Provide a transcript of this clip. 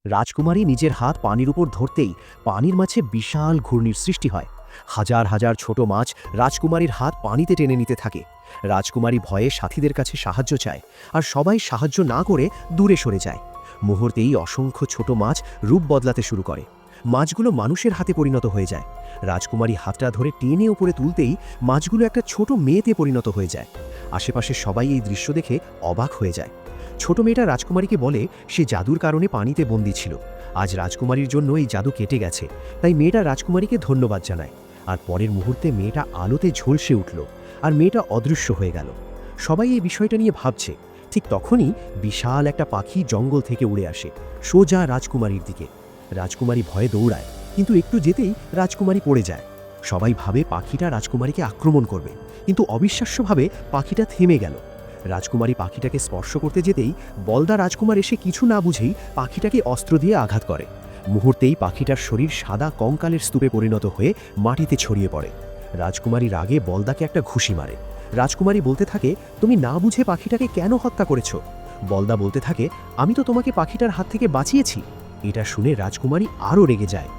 রাজকুমারী নিজের হাত পানির উপর ধরতেই পানির মাঝে বিশাল ঘূর্ণির সৃষ্টি হয়। হাজার হাজার ছোট মাছ রাজকুমারীর হাত পানিতে টেনে নিতে থাকে। রাজকুমারী ভয়ে সাথীদের কাছে সাহায্য চায়, আর সবাই সাহায্য না করে দূরে সরে যায়। মুহূর্তেই অসংখ্য ছোট মাছ রূপ বদলাতে শুরু করে। মাছগুলো মানুষের হাতে পরিণত হয়ে যায়। রাজকুমারী হাতটা ধরে টেনে উপরে তুলতেই মাছগুলো একটা ছোট মেয়েতে পরিণত হয়ে যায়। আশেপাশে সবাই এই দৃশ্য দেখে অবাক হয়ে যায়। ছোট মেয়েটা রাজকুমারীকে বলে সে জাদুর কারণে পানিতে বন্দী ছিল। আজ রাজকুমারীর জন্য এই জাদু কেটে গেছে, তাই মেয়েটা রাজকুমারীকে ধন্যবাদ জানায়। আর পরের মুহূর্তে মেয়েটা আলোতে ঝলসে উঠল, আর মেয়েটা অদৃশ্য হয়ে গেল। সবাই এই বিষয়টা নিয়ে ভাবছে। ঠিক তখনই বিশাল একটা পাখি জঙ্গল থেকে উড়ে আসে, সোজা রাজকুমারীর দিকে। রাজকুমারী ভয়ে দৌড়ায়, কিন্তু একটু যেতেই রাজকুমারী পড়ে যায়। সবাই ভাবে পাখিটা রাজকুমারীকে আক্রমণ করবে, কিন্তু অবিশ্বাস্যভাবে পাখিটা থেমে গেল। রাজকুমারী পাখিটাকে স্পর্শ করতে যেতেই বলদা রাজকুমার এসে কিছু না বুঝেই পাখিটাকে অস্ত্র দিয়ে আঘাত করে। মুহূর্তেই পাখিটার শরীর সাদা কঙ্কালের স্তূপে পরিণত হয়ে মাটিতে ছড়িয়ে পড়ে। রাজকুমারী রাগে বলদাকে একটা ঘুষি মারে। রাজকুমারী বলতে থাকে, তুমি না বুঝে পাখিটাকে কেন হত্যা করেছ? বলদা বলতে থাকে, আমি তো তোমাকে পাখিটার হাত থেকে বাঁচিয়েছি। এটা শুনে রাজকুমারী আরও রেগে যায়।